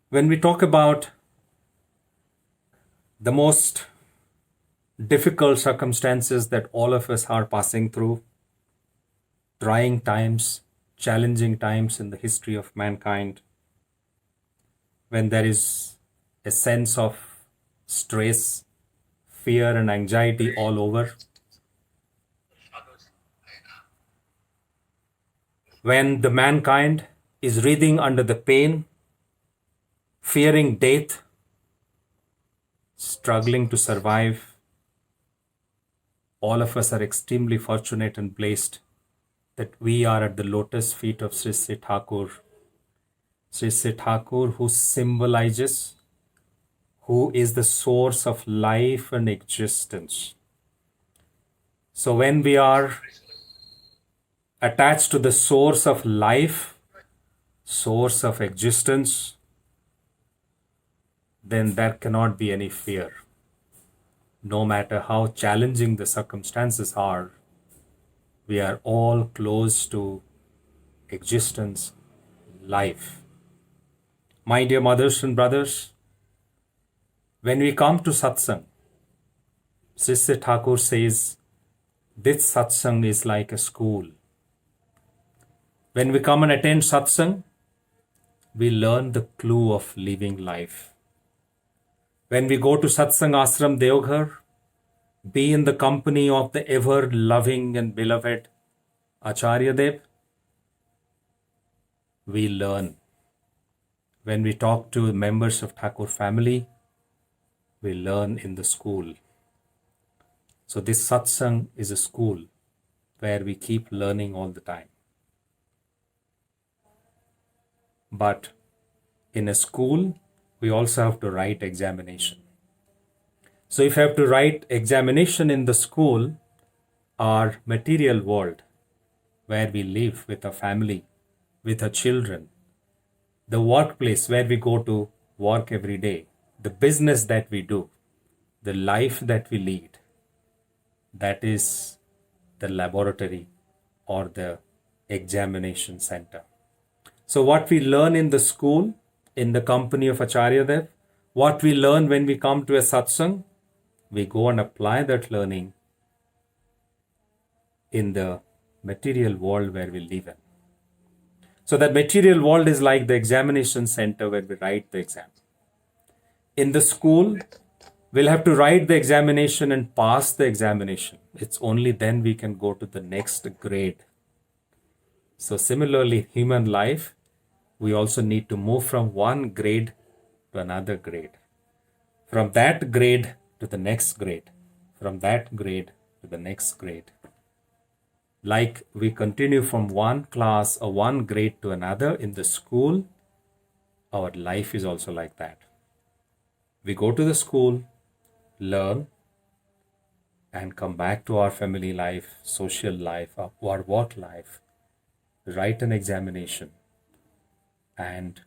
When we talk about the most difficult circumstances that all of us are passing through, trying times, challenging times in the history of mankind, when there is a sense of stress, fear, and anxiety all over, when the mankind is writhing under the pain, fearing death, struggling to survive, all of us are extremely fortunate and blessed that we are at the lotus feet of Sri Sri Thakur. Sri Sri Thakur, who symbolizes, who is the source of life and existence. So when we are attached to the source of life, source of existence, then there cannot be any fear. No matter how challenging the circumstances are, we are all close to existence, life. My dear mothers and brothers, when we come to satsang, Sri Sri Thakur says, this satsang is like a school. When we come and attend satsang, we learn the clue of living life. When we go to satsang ashram Deoghar, be in the company of the ever loving and beloved Acharya Dev, we learn. When we talk to members of Thakur family, we learn in the school. So this satsang is a school where we keep learning all the time. But in a school, we also have to write examination. So if you have to write examination in the school, our material world, where we live with our family, with our children, the workplace where we go to work every day, the business that we do, the life that we lead, that is the laboratory or the examination center. So what we learn in the school, in the company of Acharya Dev, what we learn when we come to a satsang, we go and apply that learning in the material world where we live in. So that material world is like the examination center where we write the exam. In the school, we'll have to write the examination and pass the examination. It's only then we can go to the next grade. So similarly, human life, we also need to move from one grade to another grade. From that grade to the next grade. From that grade to the next grade. Like we continue from one class or one grade to another in the school, our life is also like that. We go to the school, learn, and come back to our family life, social life, our work life, write an examination, and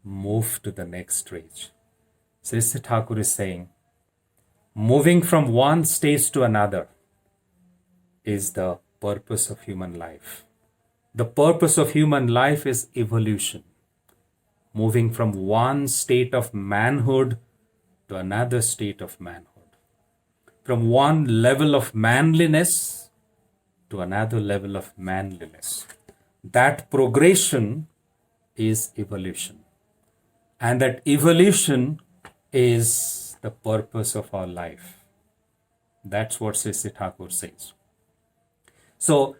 move to the next stage. Sri Sri Thakur is saying, moving from one stage to another is the purpose of human life. The purpose of human life is evolution. Moving from one state of manhood to another state of manhood. From one level of manliness to another level of manliness. That progression is evolution. And that evolution is the purpose of our life. That's what Sri Sri Thakur says. So,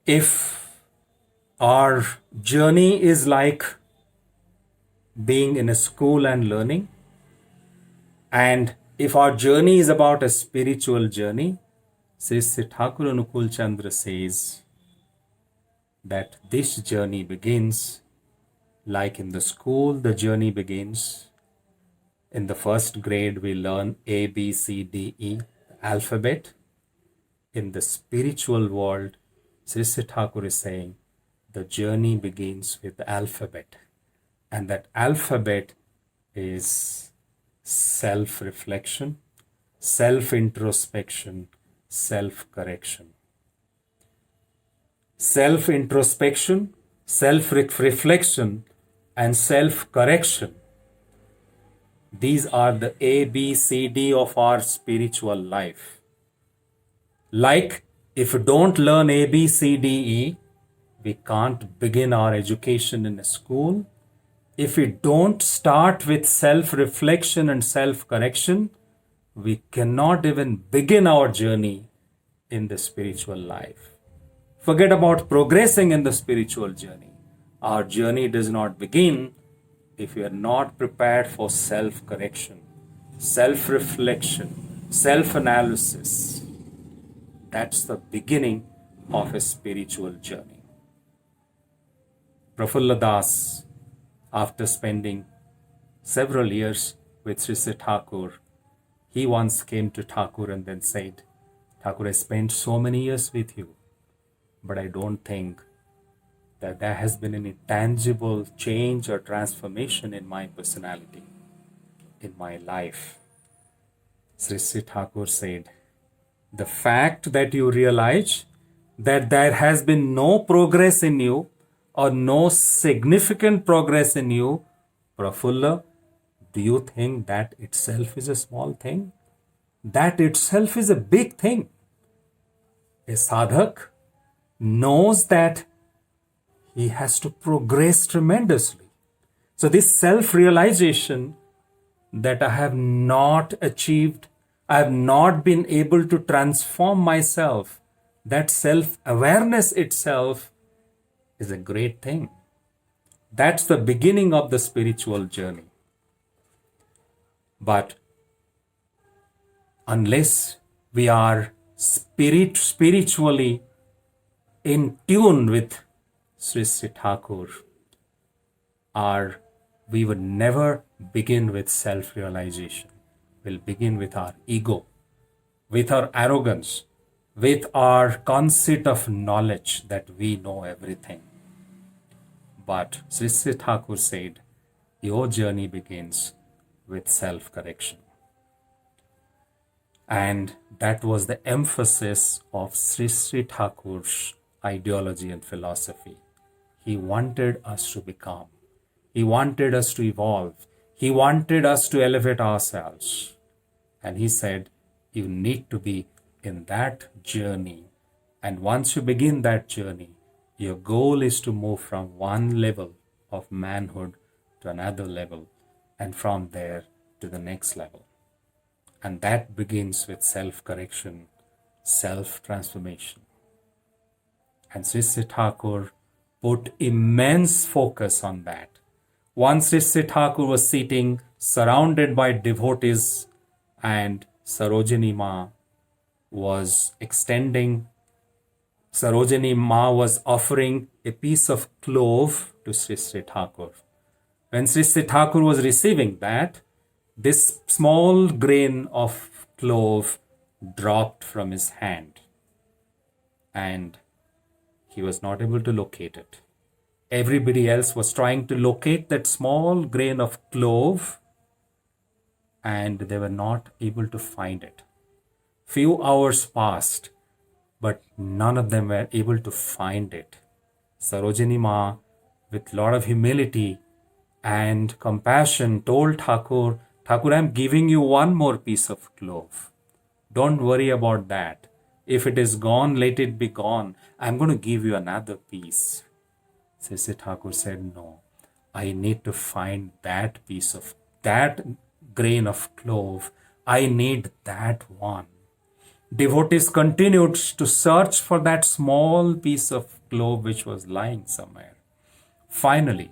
if our journey is like being in a school and learning, and if our journey is about a spiritual journey, Sri Sri Thakur Anukul Chandra says that this journey begins like in the school, the journey begins. In the first grade, we learn A, B, C, D, E, alphabet. In the spiritual world, Sri Sri Thakur is saying the journey begins with the alphabet. And that alphabet is self-reflection, self-introspection, self-correction. Self-introspection, self-reflection, and self-correction These are the A, B, C, D of our spiritual life. Like, if you don't learn A, B, C, D, E, we can't begin our education in a school. If we don't start with self-reflection and self-correction, we cannot even begin our journey in the spiritual life. Forget about progressing in the spiritual journey. Our journey does not begin if we are not prepared for self-correction, self-reflection, self-analysis. That's the beginning of a spiritual journey. Prafulla Das, after spending several years with Sri Sri Thakur, he once came to Thakur and then said, Thakur, I spent so many years with you, but I don't think that there has been any tangible change or transformation in my personality, in my life. Sri Sri Thakur said, the fact that you realize that there has been no progress in you or no significant progress in you, Prafulla, do you think that itself is a small thing? That itself is a big thing. A sadhak knows that he has to progress tremendously. So this self-realization that I have not achieved, I have not been able to transform myself, that self-awareness itself is a great thing. That's the beginning of the spiritual journey. But unless we are spiritually in tune with Sri Sri Thakur, we would never begin with self-realization. We'll begin with our ego, with our arrogance, with our conceit of knowledge that we know everything. But Sri Sri Thakur said, your journey begins with self-correction. And that was the emphasis of Sri Sri Thakur's ideology and philosophy. He wanted us to become. He wanted us to evolve. He wanted us to elevate ourselves. And he said, you need to be in that journey. And once you begin that journey, your goal is to move from one level of manhood to another level, and from there to the next level. And that begins with self-correction, self-transformation. And Sri Sri Thakur put immense focus on that. Once Sri Sri Thakur was sitting surrounded by devotees, and Sarojini Ma was offering a piece of clove to Sri Sri Thakur. When Sri Sri Thakur was receiving that, this small grain of clove dropped from his hand, and he was not able to locate it. Everybody else was trying to locate that small grain of clove, and they were not able to find it. Few hours passed, but none of them were able to find it. Sarojini Ma, with a lot of humility and compassion, told Thakur, Thakur, I'm giving you one more piece of clove. Don't worry about that. If it is gone, let it be gone. I'm going to give you another piece. Sri Sri Thakur said, no, I need to find that grain of clove. I need that one. Devotees continued to search for that small piece of clove which was lying somewhere. Finally,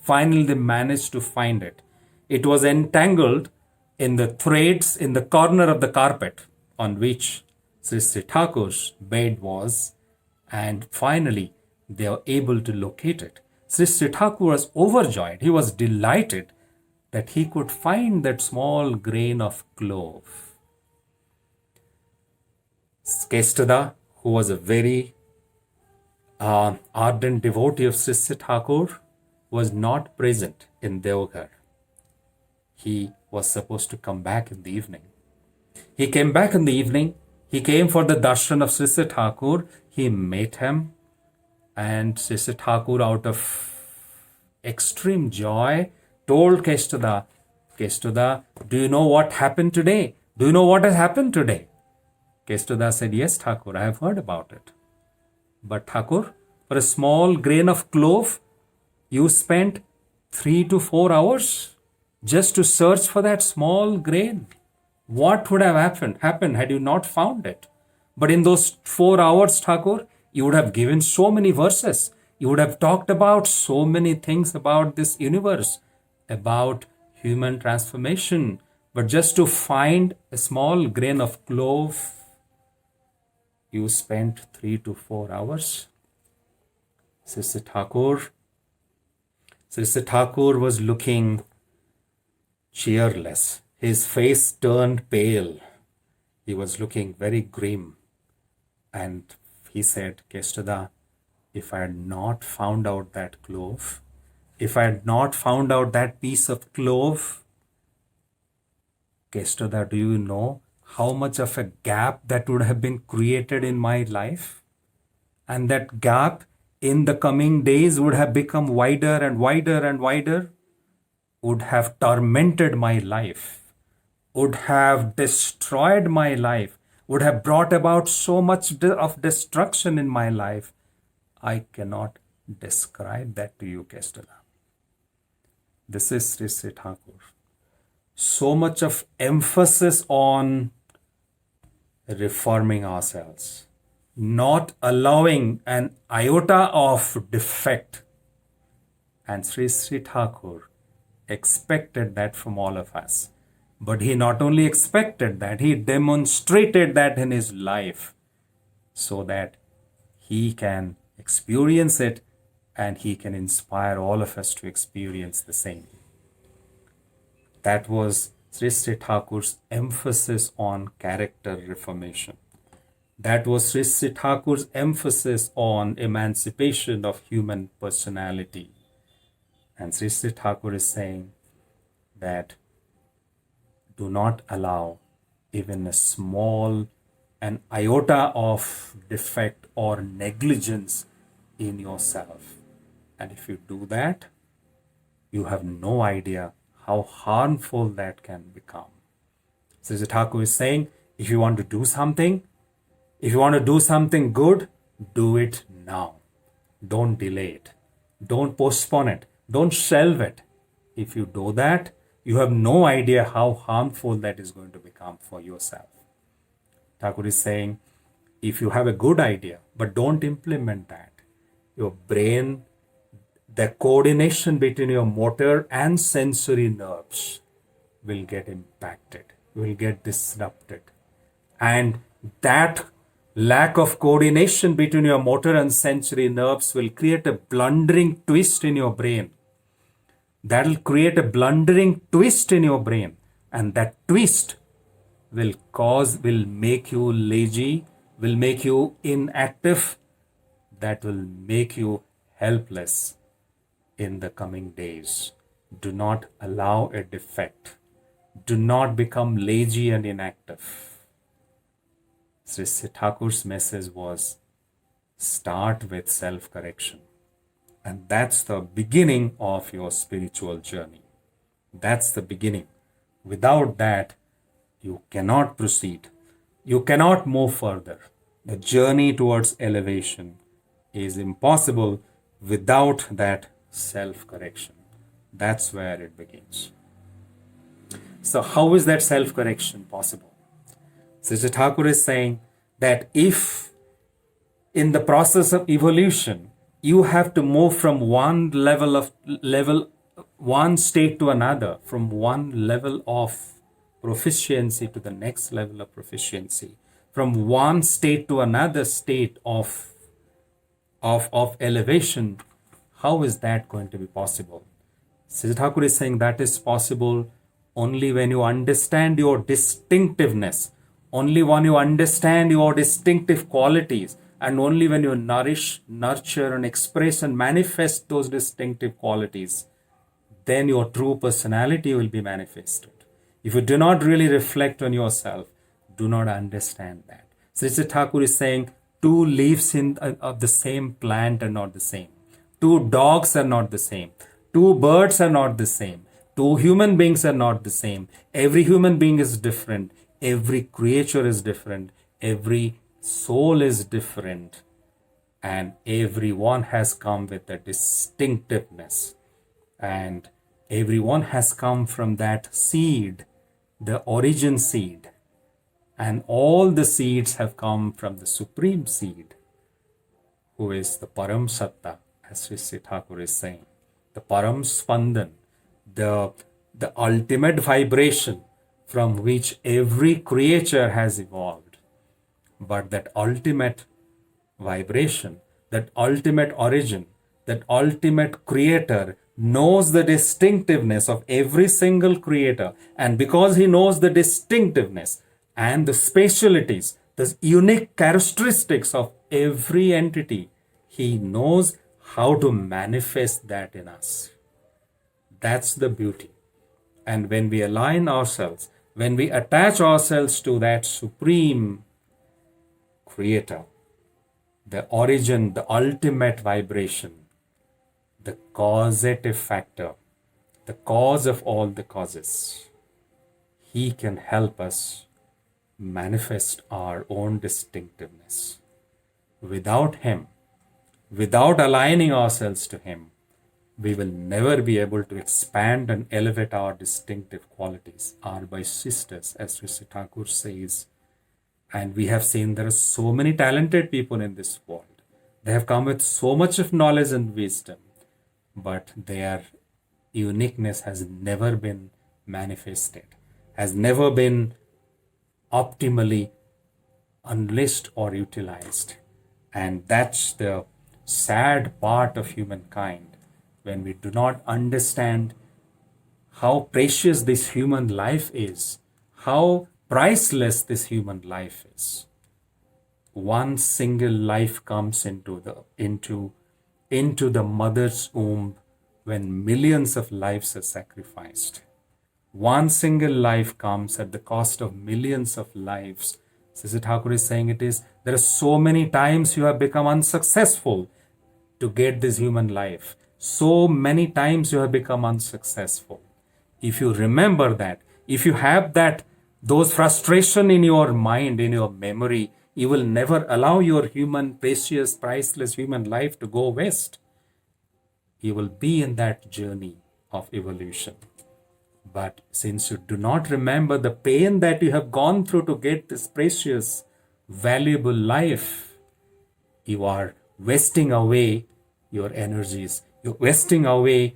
they managed to find it. It was entangled in the threads in the corner of the carpet on which Sri Sri Thakur's bed was, and finally they were able to locate it. Sri Sri Thakur was overjoyed. He was delighted that he could find that small grain of clove. Kestada, who was a very ardent devotee of Sri Sri Thakur, was not present in Deoghar. He was supposed to come back in the evening. He came back in the evening. He came for the darshan of Sri Sri Thakur. He met him, and Sri Sri Thakur, out of extreme joy, told Kestada, Kestuda, do you know what happened today? Do you know what has happened today? Kestuda said, yes, Thakur, I have heard about it. But Thakur, for a small grain of clove, you spent 3 to 4 hours just to search for that small grain. What would have happened had you not found it? But in those 4 hours, Thakur, you would have given so many verses. You would have talked about so many things about this universe, about human transformation. But just to find a small grain of clove, you spent 3 to 4 hours. Sri Thakur was looking cheerless. His face turned pale. He was looking very grim. And he said, Kestuda, if I had not found out that clove, if I had not found out that piece of clove, Kestuda, do you know how much of a gap that would have been created in my life? And that gap in the coming days would have become wider and wider and wider, would have tormented my life, would have destroyed my life, would have brought about so much of destruction in my life. I cannot describe that to you, Kestuda. This is Sri Thakur. So much of emphasis on reforming ourselves, not allowing an iota of defect. And Sri Thakur expected that from all of us. But he not only expected that, he demonstrated that in his life so that he can experience it and he can inspire all of us to experience the same. That was Sri Thakur's emphasis on character reformation. That was Sri Thakur's emphasis on emancipation of human personality. And Sri Thakur is saying that do not allow even a small, an iota of defect or negligence in yourself. And if you do that, you have no idea how harmful that can become. Sri Thakur is saying, if you want to do something, if you want to do something good, do it now. Don't delay it. Don't postpone it. Don't shelve it. If you do that, you have no idea how harmful that is going to become for yourself. Thakur is saying, if you have a good idea, but don't implement that, your brain, the coordination between your motor and sensory nerves will get impacted, will get disrupted. And that lack of coordination between your motor and sensory nerves will create a blundering twist in your brain. That'll create a blundering twist in your brain. And that twist will make you lazy, will make you inactive, that will make you helpless in the coming days. Do not allow a defect. Do not become lazy and inactive. Sri Thakur's message was, start with self-correction. And that's the beginning of your spiritual journey. That's the beginning. Without that, you cannot proceed. You cannot move further. The journey towards elevation is impossible without that self-correction. That's where it begins. So how is that self-correction possible? Sri Thakur is saying that if in the process of evolution, you have to move from one one state to another, from one level of proficiency to the next level of proficiency, from one state to another state of elevation. How is that going to be possible? Sri Thakur is saying that is possible only when you understand your distinctiveness, only when you understand your distinctive qualities, and only when you nourish, nurture, and express and manifest those distinctive qualities, then your true personality will be manifested. If you do not really reflect on yourself, do not understand that. Sri Thakur is saying, two leaves of the same plant are not the same. Two dogs are not the same. Two birds are not the same. Two human beings are not the same. Every human being is different. Every creature is different. Every soul is different. And everyone has come with a distinctiveness. And everyone has come from that seed, the origin seed. And all the seeds have come from the supreme seed, who is the Param Satta, as Sri Thakur is saying. The Param Spandan, the ultimate vibration from which every creature has evolved. But that ultimate vibration, that ultimate origin, that ultimate creator knows the distinctiveness of every single creator. And because he knows the distinctiveness and the specialities, the unique characteristics of every entity, he knows how to manifest that in us. That's the beauty. And when we align ourselves, when we attach ourselves to that supreme creator, the origin, the ultimate vibration, the causative factor, the cause of all the causes, he can help us manifest our own distinctiveness. Without him, without aligning ourselves to him, we will never be able to expand and elevate our distinctive qualities, our Vaishistas, as Sri Thakur says. And we have seen there are so many talented people in this world. They have come with so much of knowledge and wisdom, but their uniqueness has never been manifested, has never been optimally unleashed or utilized. And that's the sad part of humankind, when we do not understand how precious this human life is, how priceless this human life is. One single life comes into the mother's womb when millions of lives are sacrificed. One single life comes at the cost of millions of lives. Sri Thakur is saying there are so many times you have become unsuccessful to get this human life. So many times you have become unsuccessful. If you remember that, if you have those frustration in your mind, in your memory, you will never allow your human, precious, priceless human life to go waste. You will be in that journey of evolution. But since you do not remember the pain that you have gone through to get this precious, valuable life, you are wasting away your energies. You're wasting away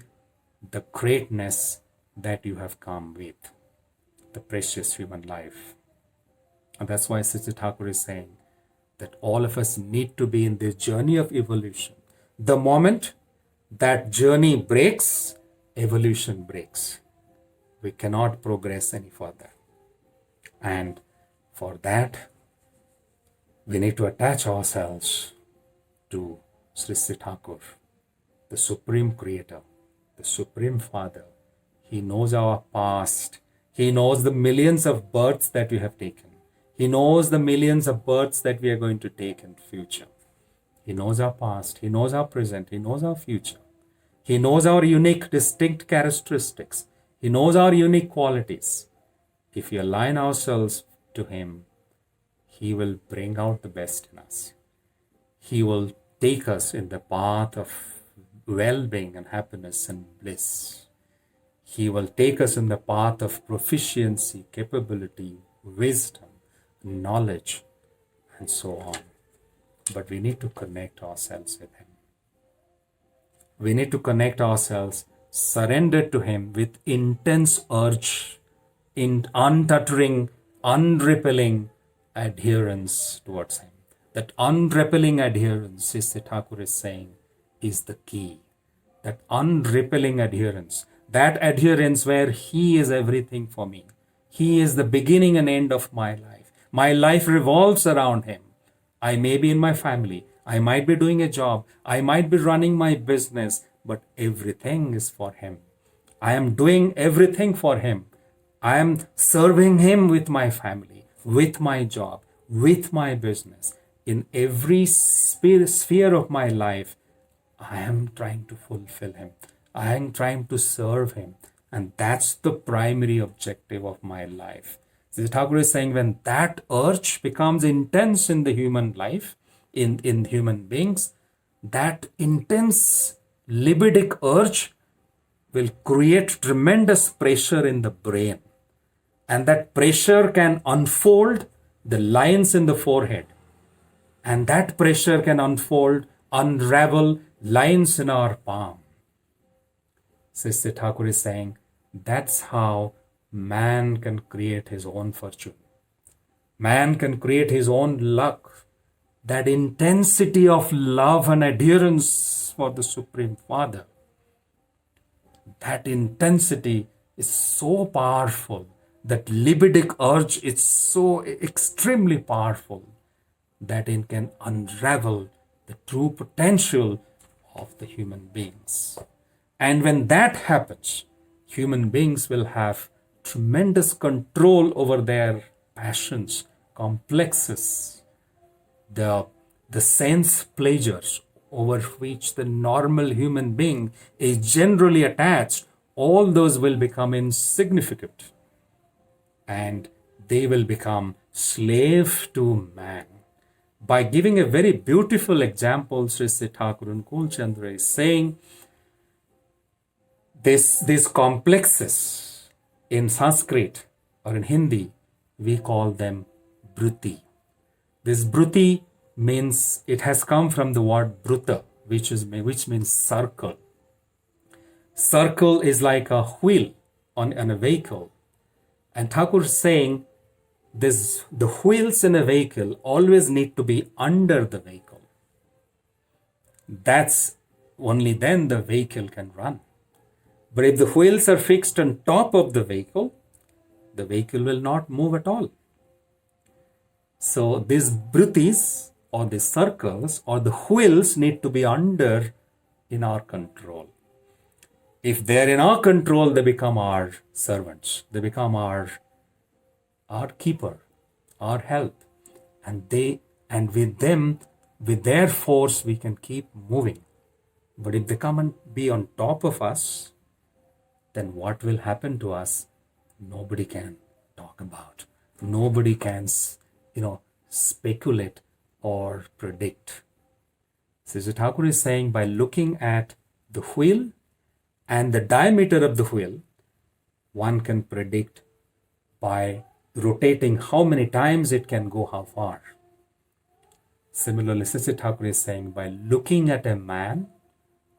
the greatness that you have come with, the precious human life. And that's why Sri Thakur is saying that all of us need to be in this journey of evolution. The moment that journey breaks, evolution breaks. We cannot progress any further. And for that, we need to attach ourselves to Sri Thakur, the Supreme Creator, the Supreme Father. He knows our past. He knows the millions of births that we have taken. He knows the millions of births that we are going to take in the future. He knows our past. He knows our present. He knows our future. He knows our unique, distinct characteristics. He knows our unique qualities. If we align ourselves to Him, He will bring out the best in us. He will take us in the path of well-being and happiness and bliss. He will take us in the path of proficiency, capability, wisdom, knowledge, and so on. But we need to connect ourselves with Him. We need to connect ourselves, surrender to Him with intense urge, in untuttering, unrepelling adherence towards Him. That unrepelling adherence, Sri Thakur is saying, is the key. That unrepelling adherence, that adherence where He is everything for me. He is the beginning and end of my life. My life revolves around Him. I may be in my family. I might be doing a job. I might be running my business, but everything is for Him. I am doing everything for Him. I am serving Him with my family, with my job, with my business. In every sphere of my life, I am trying to fulfill Him. I am trying to serve Him. And that's the primary objective of my life. Sri Thakur is saying when that urge becomes intense in the human life, in human beings, that intense libidic urge will create tremendous pressure in the brain. And that pressure can unfold the lines in the forehead. And that pressure can unravel lines in our palm. Sister Thakur is saying that's how man can create his own fortune. Man can create his own luck. That intensity of love and adherence for the Supreme Father, that intensity is so powerful. That libidic urge is so extremely powerful that it can unravel the true potential of the human beings. And when that happens, human beings will have tremendous control over their passions, complexes, the sense pleasures over which the normal human being is generally attached. All those will become insignificant and they will become slave to man. By giving a very beautiful example, Sri Thakur Ankul Chandra is saying these complexes in Sanskrit or in Hindi, we call them bruti. This bruti means, it has come from the word bruta, which means circle. Circle is like a wheel on a vehicle. And Thakur is saying the wheels in a vehicle always need to be under the vehicle. That's only then the vehicle can run. But if the wheels are fixed on top of the vehicle will not move at all. So these brutis or the circles or the wheels need to be under in our control. If they're in our control, they become our servants. They become our keeper, our help. And with them, with their force, we can keep moving. But if they come and be on top of us, then what will happen to us? Nobody can talk about. Nobody can, speculate or predict. Sister Thakur is saying by looking at the wheel and the diameter of the wheel, one can predict by rotating how many times it can go how far. Similarly, Sister Thakur is saying by looking at a man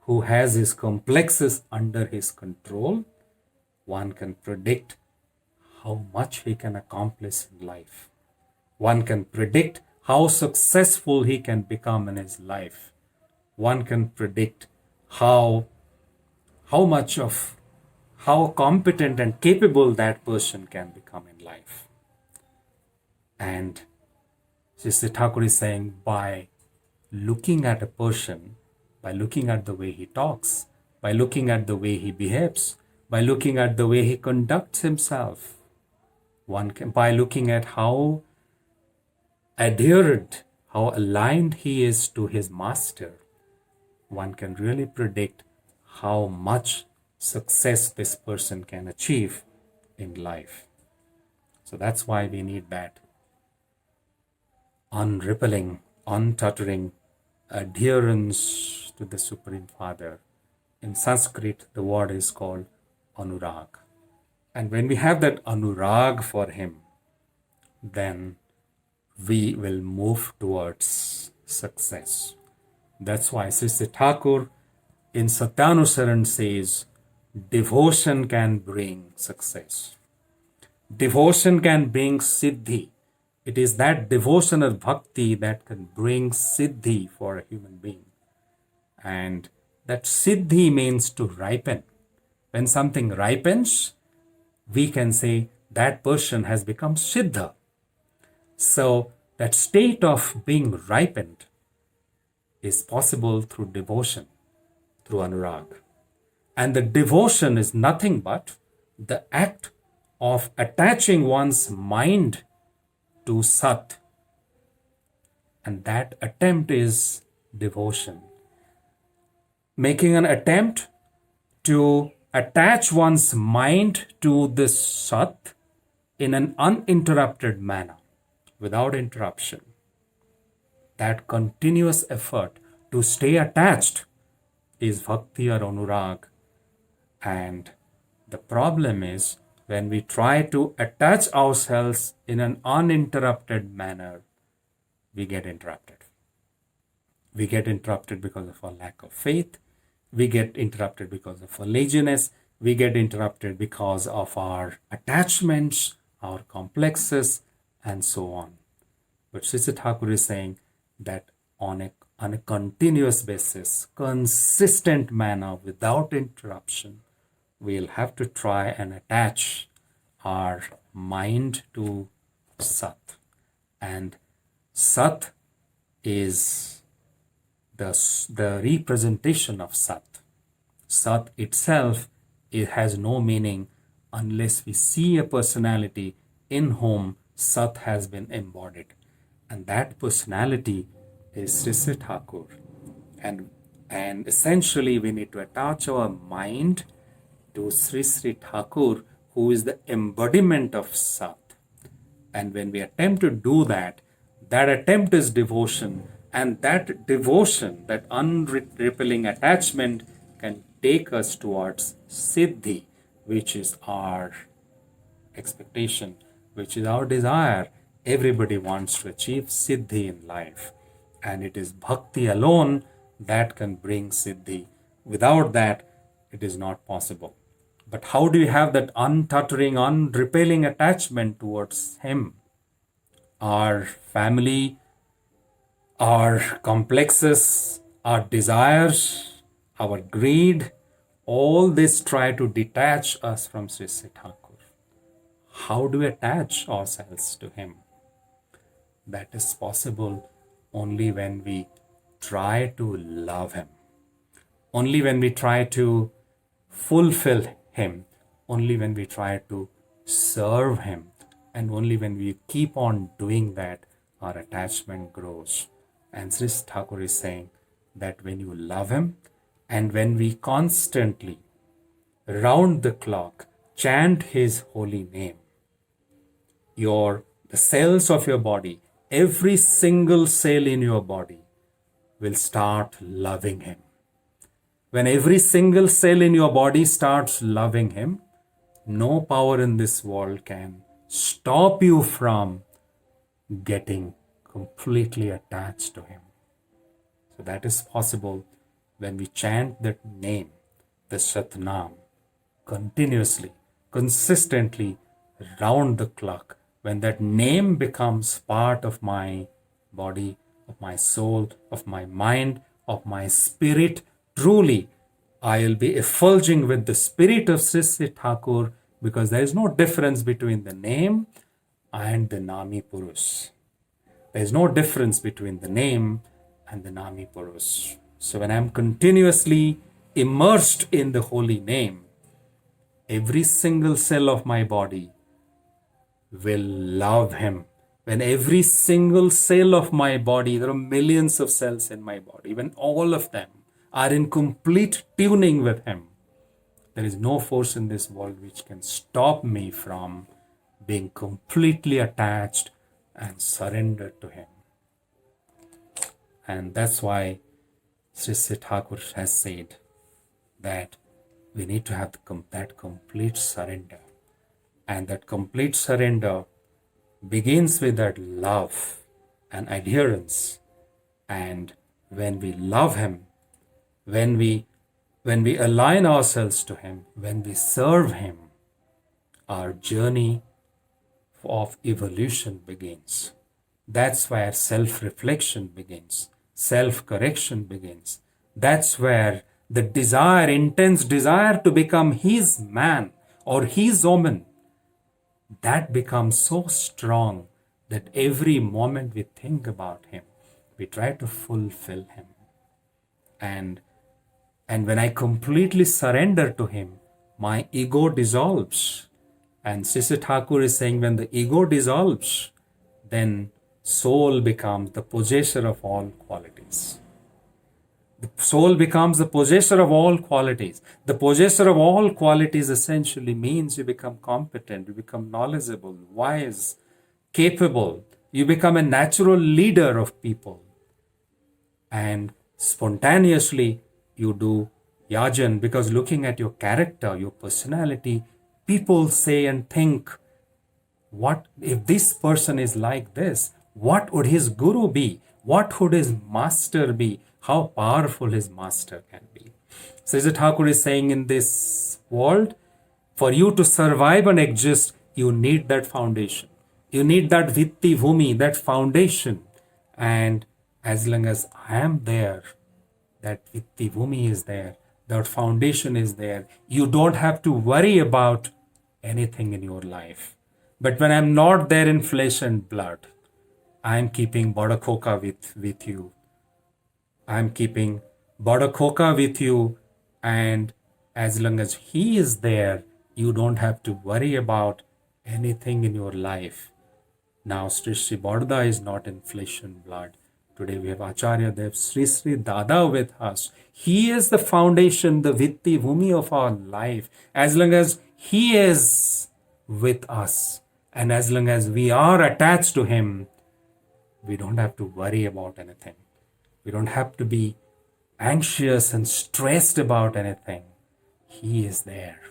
who has his complexes under his control, one can predict how much he can accomplish in life. One can predict how successful he can become in his life. One can predict how competent and capable that person can become in life. And Sister Thakur is saying by looking at a person, by looking at the way he talks, by looking at the way he behaves, by looking at the way he conducts himself, by looking at how adherent, how aligned he is to his master, one can really predict how much success this person can achieve in life. So that's why we need that unrippling, untuttering adherence to the Supreme Father. In Sanskrit, the word is called anurag. And when we have that anurag for him, then we will move towards success. That's why Sister Thakur in Satyanusaran says, devotion can bring success. Devotion can bring siddhi. It is that devotional bhakti that can bring siddhi for a human being. And that siddhi means to ripen. When something ripens, we can say that person has become siddha. So that state of being ripened is possible through devotion, through anurag. And the devotion is nothing but the act of attaching one's mind to Sat. And that attempt is devotion. Making an attempt to attach one's mind to this Sat in an uninterrupted manner, without interruption, that continuous effort to stay attached is bhakti or anurag. And the problem is when we try to attach ourselves in an uninterrupted manner, we get interrupted. We get interrupted because of our lack of faith. We get interrupted because of our laziness. We get interrupted because of our attachments, our complexes, and so on. But Sri Thakur is saying that on a continuous basis, consistent manner, without interruption, we'll have to try and attach our mind to Sat. And Sat is the representation of Sat. Sat itself, it has no meaning unless we see a personality in whom Sat has been embodied. And that personality is Sri Sri Thakur. And essentially we need to attach our mind to Sri Sri Thakur, who is the embodiment of Sat. And when we attempt to do that, that attempt is devotion. And that devotion, that unrepelling attachment, can take us towards Siddhi, which is our expectation, which is our desire. Everybody wants to achieve Siddhi in life. And it is bhakti alone that can bring Siddhi. Without that, it is not possible. But how do you have that untuttering, unrepelling attachment towards Him? Our family, our complexes, our desires, our greed, all this try to detach us from Sri Sri Thakur. How do we attach ourselves to Him? That is possible only when we try to love Him. Only when we try to fulfill Him. Only when we try to serve Him. And only when we keep on doing that, our attachment grows. And Sri Thakur is saying that when you love Him, and when we constantly, round the clock, chant His holy name, the cells of your body, every single cell in your body will start loving Him. When every single cell in your body starts loving Him, no power in this world can stop you from getting completely attached to Him. So that is possible when we chant that name, the Satnam, continuously, consistently, round the clock. When that name becomes part of my body, of my soul, of my mind, of my spirit, truly, I will be effulging with the spirit of Sri Sri Thakur, because there is no difference between the name and the Nami Purush. There is no difference between the name and the Nami Purush. So when I am continuously immersed in the holy name, every single cell of my body will love Him. When every single cell of my body, there are millions of cells in my body, when all of them are in complete tuning with Him, there is no force in this world which can stop me from being completely attached and surrendered to Him. And that's why Sri Sri Thakur has said that we need to have that complete surrender. And that complete surrender begins with that love and adherence. And when we love Him, when we align ourselves to Him, when we serve Him, our journey of evolution begins. That's where self-reflection begins, self-correction begins. That's where the desire, intense desire to become His man or His woman, that becomes so strong that every moment we think about Him, we try to fulfill Him. And when I completely surrender to Him, my ego dissolves. And Sri Sri Thakur is saying when the ego dissolves, then soul becomes the possessor of all qualities. The soul becomes the possessor of all qualities. The possessor of all qualities essentially means you become competent, you become knowledgeable, wise, capable. You become a natural leader of people. And spontaneously you do yajan, because looking at your character, your personality, people say and think, what if this person is like this? What would his guru be? What would his master be? How powerful his master can be. So Sri Thakur is saying, in this world, for you to survive and exist, you need that foundation. You need that vitti bhumi, that foundation. And as long as I am there, that vitti bhumi is there, that foundation is there, you don't have to worry about anything in your life. But when I'm not there in flesh and blood, I'm keeping Badakoka with you. I'm keeping Badakoka with you. And as long as he is there, you don't have to worry about anything in your life. Now, Sri Sri Bodda is not in flesh and blood. Today we have Acharya Dev, Sri Sri Dada with us. He is the foundation, the vitti bhumi of our life. As long as he is with us, and as long as we are attached to him, we don't have to worry about anything. We don't have to be anxious and stressed about anything. He is there.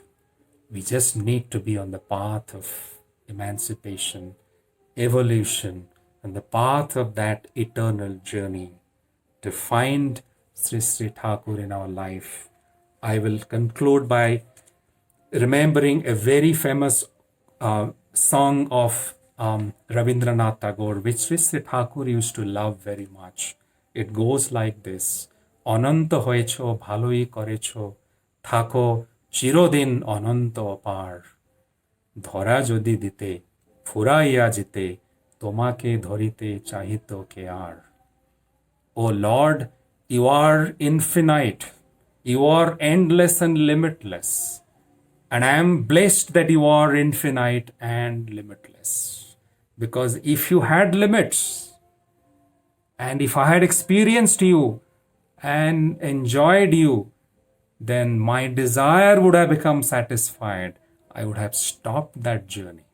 We just need to be on the path of emancipation, evolution, and the path of that eternal journey to find Sri Sri Thakur in our life. I will conclude by remembering a very famous song of Rabindranath Tagore, which Sri Sri Thakur used to love very much. It goes like this: Ananta hoyecho, bhaloi korecho, thako chirodin ananta apar. ধরা যদি দিতে ফুরাইয়া যেতে তোমাকে ধরিতে চাহিত কে আর. O Lord, you are infinite, you are endless and limitless, and I am blessed that you are infinite and limitless. Because if you had limits, and if I had experienced you and enjoyed you, then my desire would have become satisfied. I would have stopped that journey.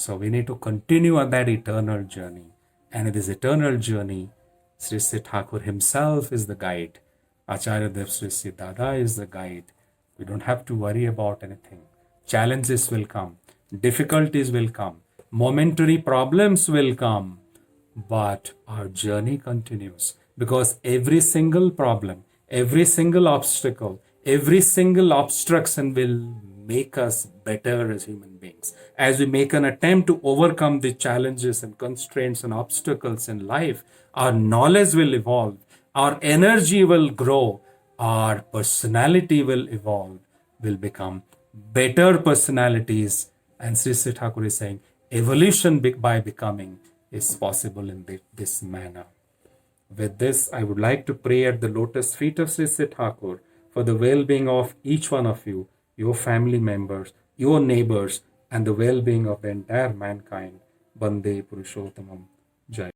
So we need to continue on that eternal journey. And in this eternal journey, Sri Sri Thakur himself is the guide. Acharya Dev Sri Sri Dada is the guide. We don't have to worry about anything. Challenges will come. Difficulties will come. Momentary problems will come. But our journey continues. Because every single problem, every single obstacle, every single obstruction will make us better as human beings. As we make an attempt to overcome the challenges and constraints and obstacles in life, our knowledge will evolve, our energy will grow, our personality will evolve, will become better personalities. And Sri Sri Thakur is saying, evolution by becoming is possible in this manner. With this, I would like to pray at the lotus feet of Sri Sri Thakur for the well-being of each one of you, your family members, your neighbors, and the well-being of the entire mankind. Bande Purushottamam Jai.